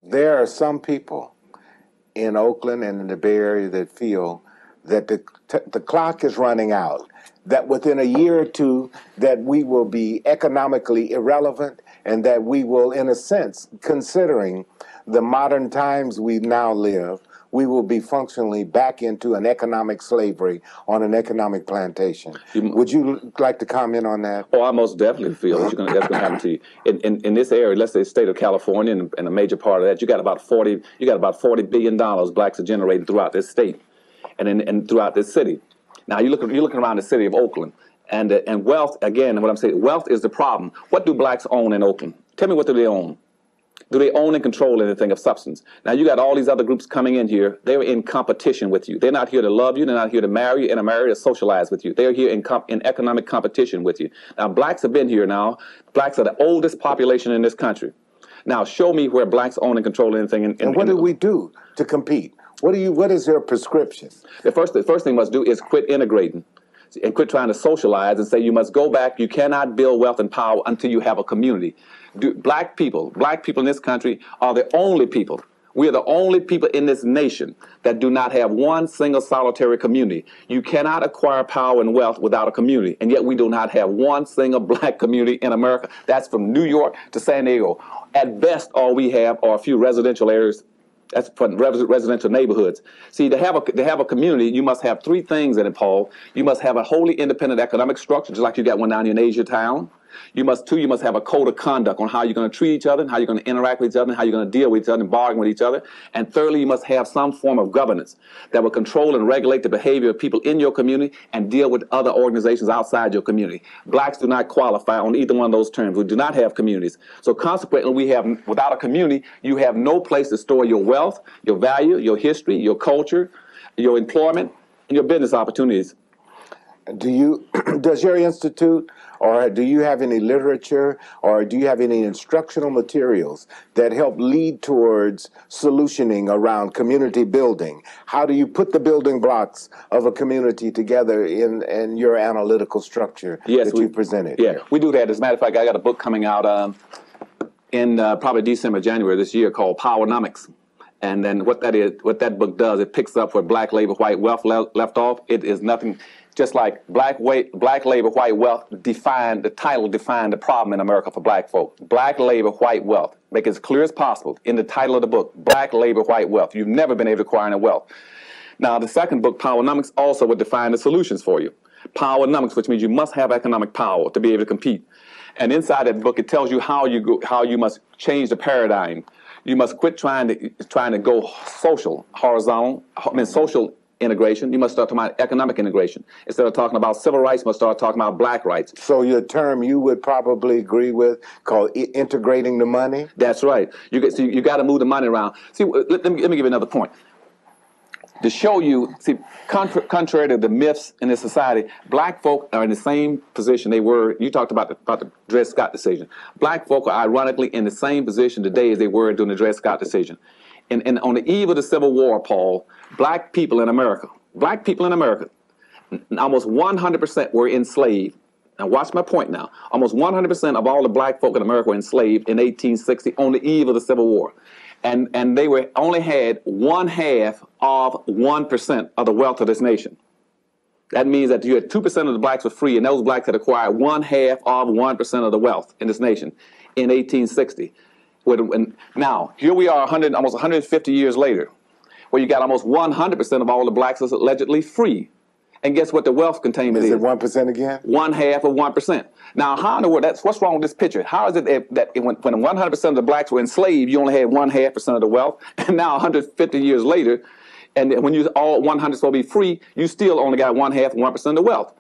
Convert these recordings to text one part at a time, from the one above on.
There are some people in Oakland and in the Bay Area that feel that the clock is running out, that within a year or two that we will be economically irrelevant, and that we will, in a sense, considering the modern times we now live, we will be functionally back into an economic slavery on an economic plantation. Would you like to comment on that? Oh, I most definitely feel that that's going to happen to you. In this area, let's say the state of California, and a major part of that, you got about $40 billion blacks are generating throughout this state, and throughout this city. Now you're looking around the city of Oakland, and wealth, again, what I'm saying, wealth is the problem. What do blacks own in Oakland? Tell me, what do they own? Do they own and control anything of substance? Now, you got all these other groups coming in here. They're in competition with you. They're not here to love you. They're not here to marry you and marry to socialize with you. They're here in economic competition with you. Now, blacks have been here now. Blacks are the oldest population in this country. Now, show me where blacks own and control anything. And what do we do to compete? What is your prescription? The first thing we must do is quit integrating and quit trying to socialize and say you must go back. You cannot build wealth and power until you have a community. Black people in this country are the only people. We are the only people in this nation that do not have one single solitary community. You cannot acquire power and wealth without a community, and yet we do not have one single black community in America. That's from New York to San Diego. At best, all we have are a few residential areas. That's from residential neighborhoods. See, to have a community, you must have three things in it, Paul. You must have a wholly independent economic structure, just like you got one down in Asia Town. You must have a code of conduct on how you're going to treat each other, and how you're going to interact with each other, and how you're going to deal with each other and bargain with each other. And thirdly, you must have some form of governance that will control and regulate the behavior of people in your community and deal with other organizations outside your community. Blacks do not qualify on either one of those terms. We do not have communities. So consequently, without a community, you have no place to store your wealth, your value, your history, your culture, your employment, and your business opportunities. Does your institute, or do you have any literature, or do you have any instructional materials that help lead towards solutioning around community building? How do you put the building blocks of a community together in your analytical structure that you presented? Yeah, we do that. As a matter of fact, I got a book coming out in probably December, January this year called Powernomics. And then what that book does, it picks up where black labor, white wealth left off. It is nothing, just like black labor, white wealth defined the problem in America for black folk. Black labor, white wealth. Make it as clear as possible in the title of the book, Black Labor, White Wealth. You've never been able to acquire any wealth. Now, the second book, Powernomics, also would define the solutions for you. Powernomics, which means you must have economic power to be able to compete. And inside that book, it tells you how you must change the paradigm. You must quit trying to go social integration. You must start talking about economic integration. Instead of talking about civil rights, you must start talking about black rights. So your term you would probably agree with called integrating the money? That's right. You got to move the money around. See, let me give you another point. To show you, see, contrary to the myths in this society, black folk are in the same position they were. You talked about the Dred Scott decision. Black folk are ironically in the same position today as they were during the Dred Scott decision. And on the eve of the Civil War, Paul, black people in America, almost 100% were enslaved. Now watch my point now. Almost 100% of all the black folk in America were enslaved in 1860 on the eve of the Civil War. And they only had 1/2 of 1% of the wealth of this nation. That means that you had 2% of the blacks were free, and those blacks had acquired 1/2 of 1% of the wealth in this nation in 1860. Now, here we are almost 150 years later, where you got almost 100% of all the blacks is allegedly free. And guess what the wealth containment is? Is it 1% again? 1/2 of 1%. Now, how in the world, what's wrong with this picture? How is it that when 100% of the blacks were enslaved, you only had 1/2% of the wealth, and now 150 years later, and when you all 100 will be free, you still only got 1/2 of 1% of the wealth?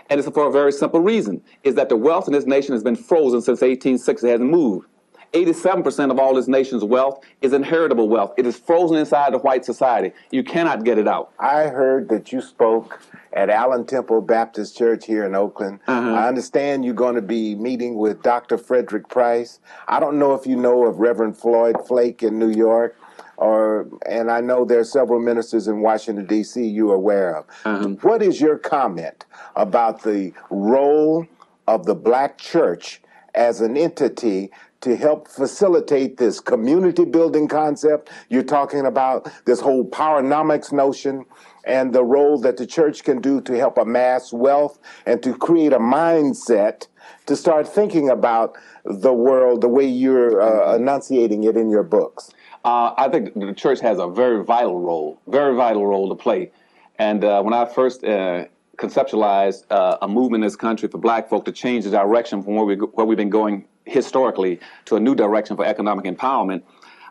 And it's for a very simple reason, is that the wealth in this nation has been frozen since 1860, it hasn't moved. 87% of all this nation's wealth is inheritable wealth. It is frozen inside the white society. You cannot get it out. I heard that you spoke at Allen Temple Baptist Church here in Oakland. I understand you're going to be meeting with Dr. Frederick Price. I don't know if you know of Reverend Floyd Flake in New York, and I know there are several ministers in Washington, D.C. you're aware of. What is your comment about the role of the black church as an entity to help facilitate this community building concept. You're talking about this whole powernomics notion and the role that the church can do to help amass wealth and to create a mindset to start thinking about the world the way you're enunciating it in your books. I think the church has a very vital role to play. And when I first conceptualized a movement in this country for black folk to change the direction from where we've been going historically to a new direction for economic empowerment,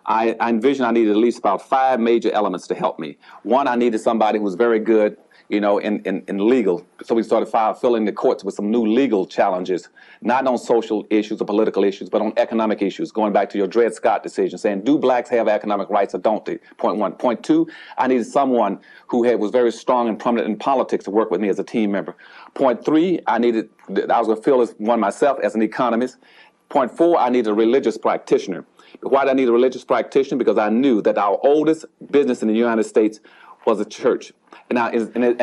I envisioned I needed at least about 5 major elements to help me. One, I needed somebody who was very good, in legal. So we started filling the courts with some new legal challenges, not on social issues or political issues, but on economic issues, going back to your Dred Scott decision, saying, do blacks have economic rights or don't they? Point one. Point two, I needed someone who was very strong and prominent in politics to work with me as a team member. Point three, I was going to fill as one myself as an economist. Point four, I needed a religious practitioner. Why did I need a religious practitioner? Because I knew that our oldest business in the United States was a church. And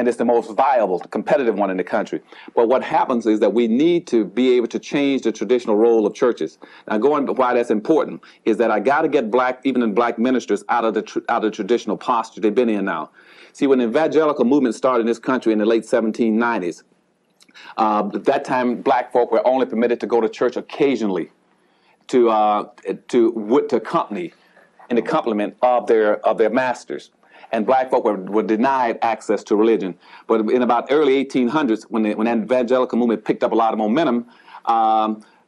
it's the most viable, competitive one in the country. But what happens is that we need to be able to change the traditional role of churches. Now, why that's important is that I got to get even black ministers out of the traditional posture they've been in now. See, when the evangelical movement started in this country in the late 1790s, at that time, black folk were only permitted to go to church occasionally to accompany in the complement of their masters. And black folk were denied access to religion. But in about early 1800s, when the evangelical movement picked up a lot of momentum,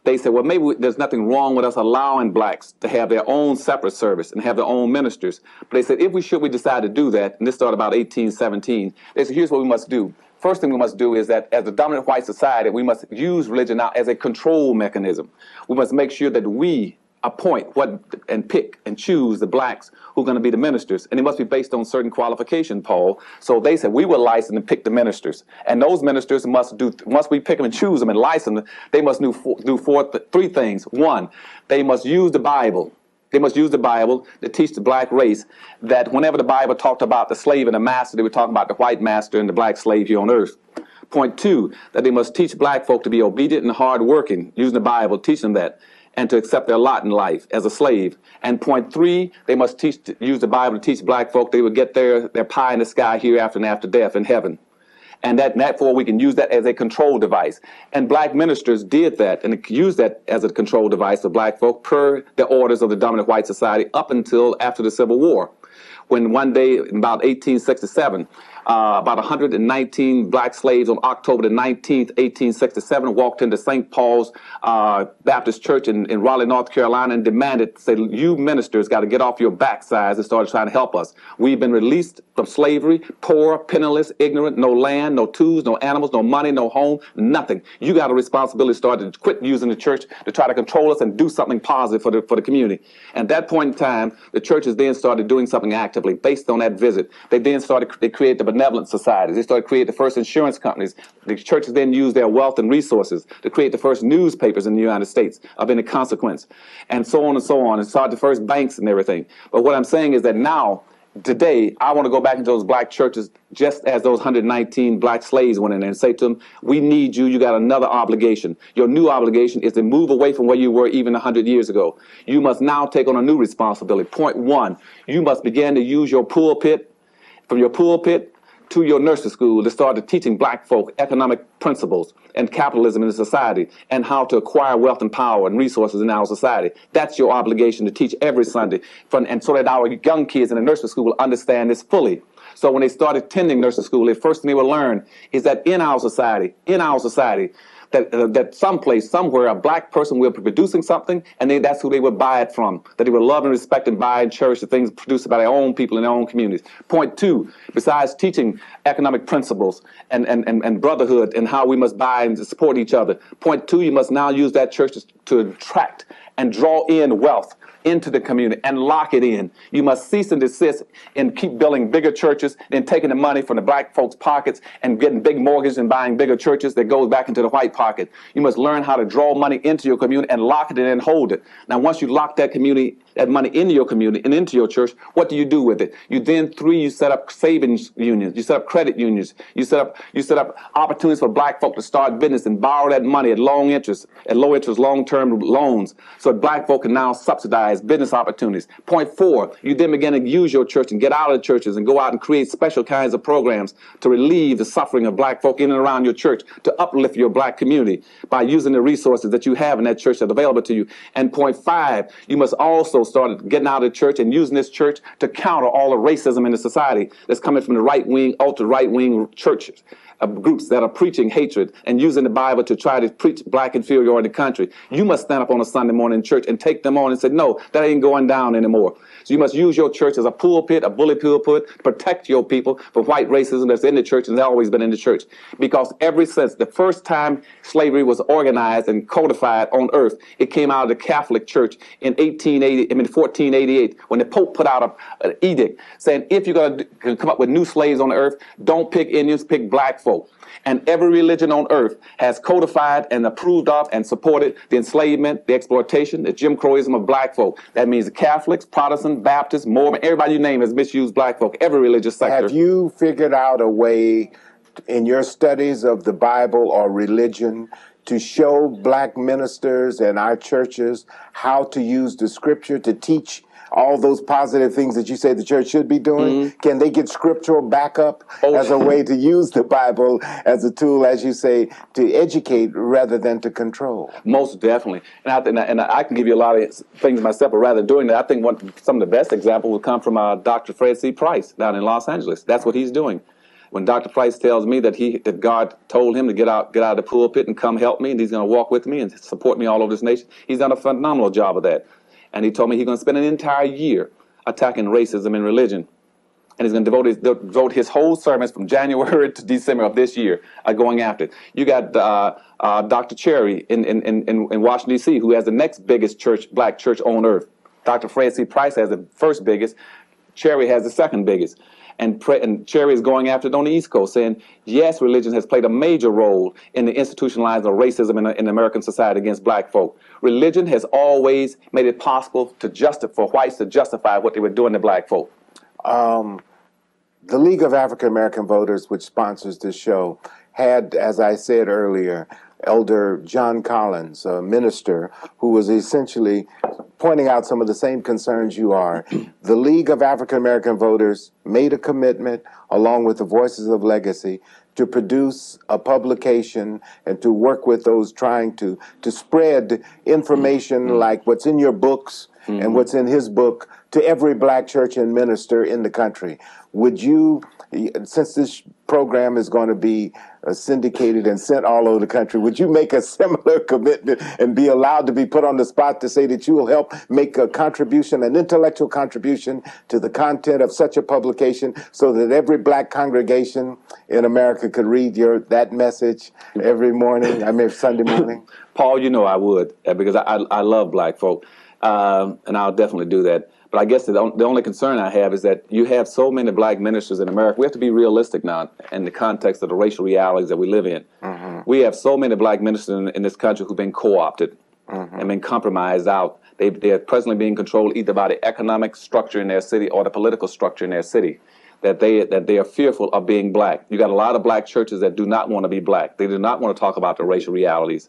they said, well, maybe there's nothing wrong with us allowing blacks to have their own separate service and have their own ministers. But they said, if we decide to do that, and this started about 1817, they said, here's what we must do. First thing we must do is that as a dominant white society, we must use religion now as a control mechanism. We must make sure that we appoint and pick and choose the blacks who are going to be the ministers, and it must be based on certain qualification, Paul. So they said we will license and pick the ministers, and those ministers must once we pick them and choose them and license them, they must do 3 things. One, they must use the Bible. They must use the Bible to teach the black race that whenever the Bible talked about the slave and the master, they were talking about the white master and the black slave here on earth. Point 2, that they must teach black folk to be obedient and hardworking, using the Bible, teach them that, and to accept their lot in life as a slave. And point 3, they must use the Bible to teach black folk they would get their pie in the sky hereafter and after death in heaven. And therefore we can use that as a control device. And black ministers did that and used that as a control device for black folk per the orders of the dominant white society up until after the Civil War, when one day in about 1867, about 119 black slaves on October the 19th, 1867, walked into St. Paul's Baptist Church in Raleigh, North Carolina, and demanded, say, you ministers got to get off your backsides and started trying to help us. We've been released from slavery, poor, penniless, ignorant, no land, no tools, no animals, no money, no home, nothing. You got a responsibility to start to quit using the church to try to control us and do something positive for the community. And at that point in time, the churches then started doing something actively based on that visit. They created the benevolent societies. They started creating the first insurance companies. The churches then used their wealth and resources to create the first newspapers in the United States of any consequence, and so on, and started the first banks and everything. But what I'm saying is that now, today, I want to go back into those black churches just as those 119 black slaves went in there and say to them, we need you. You got another obligation. Your new obligation is to move away from where you were even 100 years ago. You must now take on a new responsibility. Point 1, you must begin to use your pulpit, from your pulpit to your nursery school, to start teaching black folk economic principles and capitalism in the society and how to acquire wealth and power and resources in our society. That's your obligation to teach every Sunday, and so that our young kids in the nursery school will understand this fully. So when they start attending nursery school, the first thing they will learn is that in our society, that someplace, somewhere, a black person will be producing something, and that's who they would buy it from, that they would love and respect and buy and cherish the things produced by their own people in their own communities. Point 2, besides teaching economic principles and brotherhood and how we must buy and support each other, point 2, you must now use that church to attract and draw in wealth into the community and lock it in. You must cease and desist and keep building bigger churches and taking the money from the black folks' pockets and getting big mortgages and buying bigger churches that goes back into the white pocket. You must learn how to draw money into your community and lock it in and hold it. Now, once you lock that community that money into your community and into your church, what do you do with it? You then, 3, you set up savings unions, you set up credit unions, you set up opportunities for black folk to start business and borrow that money at low interest, long-term loans, so black folk can now subsidize business opportunities. Point 4, you then begin to use your church and get out of the churches and go out and create special kinds of programs to relieve the suffering of black folk in and around your church, to uplift your black community by using the resources that you have in that church that are available to you. And point 5, you must also start getting out of the church and using this church to counter all the racism in the society that's coming from the right-wing, ultra-right-wing churches. Groups that are preaching hatred and using the Bible to try to preach black inferiority in the country. You must stand up on a Sunday morning in church and take them on and say, no, that ain't going down anymore. So you must use your church as a pulpit, a bully pulpit, to protect your people from white racism that's in the church and has always been in the church. Because ever since the first time slavery was organized and codified on earth, it came out of the Catholic Church in 1488, when the Pope put out an edict saying, if you're going to come up with new slaves on the earth, don't pick Indians, pick black folk. And every religion on earth has codified and approved of and supported the enslavement, the exploitation, the Jim Crowism of black folk. That means the Catholics, Protestants, Baptists, Mormon, everybody you name has misused black folk, every religious sector. Have you figured out a way in your studies of the Bible or religion to show black ministers and our churches how to use the scripture to teach all those positive things that you say the church should be doing? Mm-hmm. Can they get scriptural backup as a way to use the Bible as a tool, as you say, to educate rather than to control? Most definitely. And I can give you a lot of things myself, but rather than doing that, I think some of the best examples will come from Dr. Fred C. Price down in Los Angeles. That's what he's doing. When Dr. Price tells me that God told him to get out of the pulpit and come help me, and he's going to walk with me and support me all over this nation, he's done a phenomenal job of that. And he told me he's going to spend an entire year attacking racism and religion. And he's going to devote his whole sermons from January to December of this year going after it. You got Dr. Cherry in Washington, D.C., who has the next biggest black church on earth. Dr. Fred C. Price has the first biggest. Cherry has the second biggest. And Cherry is going after it on the East Coast, saying, yes, religion has played a major role in the institutionalizing of racism in American society against black folk. Religion has always made it possible for whites to justify what they were doing to black folk. The League of African American Voters, which sponsors this show, had, as I said earlier, Elder John Collins, a minister, who was essentially pointing out some of the same concerns you are. The League of African American Voters made a commitment, along with the Voices of Legacy, to produce a publication and to work with those trying to spread information like what's in your books and what's in his book to every black church and minister in the country. Would you, since this program is going to be syndicated and sent all over the country, would you make a similar commitment and be allowed to be put on the spot to say that you will help make a contribution, an intellectual contribution to the content of such a publication, so that every black congregation in America could read that message every morning, Sunday morning? Paul, you know I would, because I love black folk, and I'll definitely do that. But I guess the only concern I have is that you have so many black ministers in America. We have to be realistic now in the context of the racial realities that we live in. Mm-hmm. We have so many black ministers in this country who've been co-opted and been compromised out. They are presently being controlled either by the economic structure in their city or the political structure in their city, that they are fearful of being black. You got a lot of black churches that do not want to be black. They do not want to talk about the racial realities.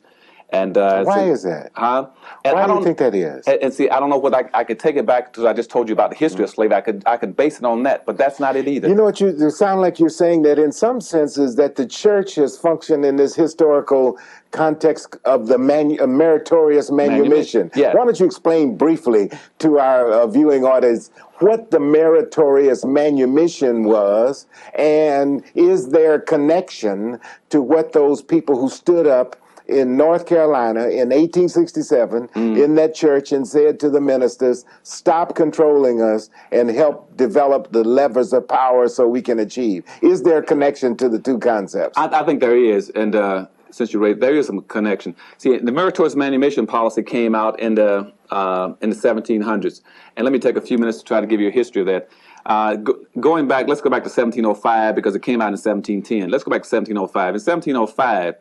And why is that? Huh? And why do you think that is? And see, I don't know whether I could take it back to I just told you about the history of slavery. I could base it on that, but that's not it either. You know what? You sound like you're saying that in some senses that the church has functioned in this historical context of the meritorious manumission. Yeah. Why don't you explain briefly to our viewing audience what the meritorious manumission was, and is there a connection to what those people who stood up in North Carolina in 1867 in that church and said to the ministers, stop controlling us and help develop the levers of power so we can achieve? Is there a connection to the two concepts? I think there is, and since you raised, there is some connection. See, the meritorious manumission policy came out in the 1700s, and let me take a few minutes to try to give you a history of that. Going back, let's go back to 1705 because it came out in 1710. Let's go back to 1705. In 1705,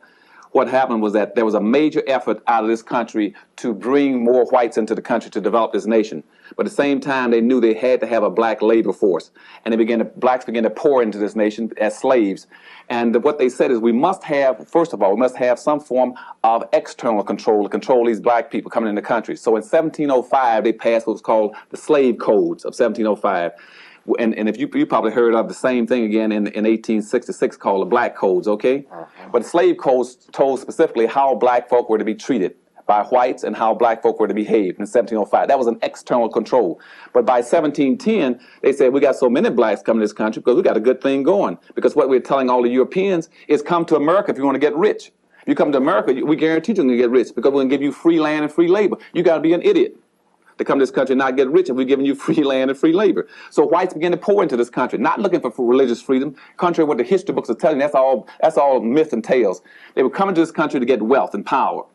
what happened was that there was a major effort out of this country to bring more whites into the country to develop this nation. But at the same time, they knew they had to have a black labor force. And blacks began to pour into this nation as slaves. And what they said is we must have, first of all, we must have some form of external control to control these black people coming in the country. So in 1705, they passed what was called the Slave Codes of 1705. And if you probably heard of the same thing again in 1866 called the Black Codes, okay? But the slave codes told specifically how black folk were to be treated by whites and how black folk were to behave in 1705. That was an external control. But by 1710, they said we got so many blacks coming to this country because we got a good thing going. Because what we're telling all the Europeans is come to America if you want to get rich. If you come to America, we guarantee you're going to get rich because we're going to give you free land and free labor. You got to be an idiot to come to this country and not get rich if we're giving you free land and free labor. So whites began to pour into this country, not looking for religious freedom, contrary to what the history books are telling you. That's all myth and tales. They were coming to this country to get wealth and power.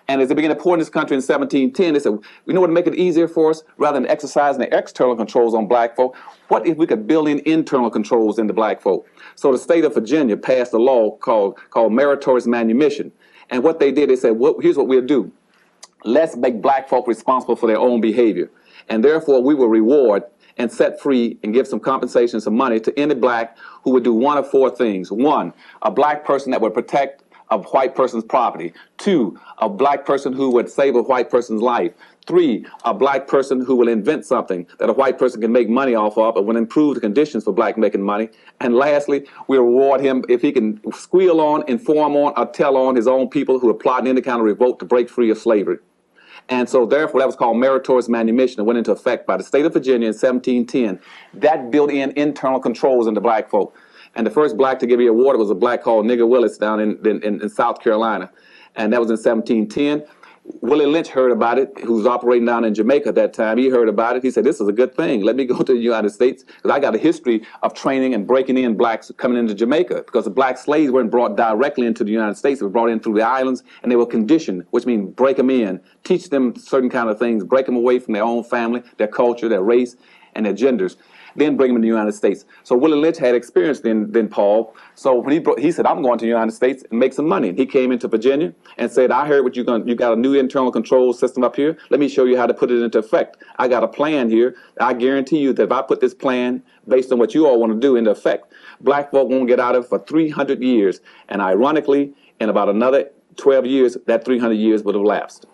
And as they began to pour in this country in 1710, they said, you know what, to make it easier for us, rather than exercising the external controls on black folk, what if we could build in internal controls into black folk? So the state of Virginia passed a law called meritorious manumission. And what they did, they said, well, here's what we'll do. Let's make black folk responsible for their own behavior. And therefore, we will reward and set free and give some compensation, some money to any black who would do one of four things. One, a black person that would protect a white person's property. Two, a black person who would save a white person's life. Three, a black person who will invent something that a white person can make money off of and will improve the conditions for black making money. And lastly, we reward him if he can squeal on, inform on, or tell on his own people who are plotting any kind of revolt to break free of slavery. And so therefore, that was called meritorious manumission. It went into effect by the state of Virginia in 1710. That built in internal controls into black folk. And the first black to give you award was a black called Nigger Willis down in South Carolina. And that was in 1710. Willie Lynch heard about it, who was operating down in Jamaica at that time. He heard about it. He said, this is a good thing. Let me go to the United States, because I got a history of training and breaking in blacks coming into Jamaica, because the black slaves weren't brought directly into the United States. They were brought in through the islands, and they were conditioned, which means break them in, teach them certain kind of things, break them away from their own family, their culture, their race, and their genders. Then bring them to the United States. So Willie Lynch had experience than Paul. So when he said, I'm going to the United States and make some money. And he came into Virginia and said, I heard you got a new internal control system up here. Let me show you how to put it into effect. I got a plan here. I guarantee you that if I put this plan based on what you all want to do into effect, black folk won't get out of it for 300 years. And ironically, in about another 12 years, that 300 years would have lapsed.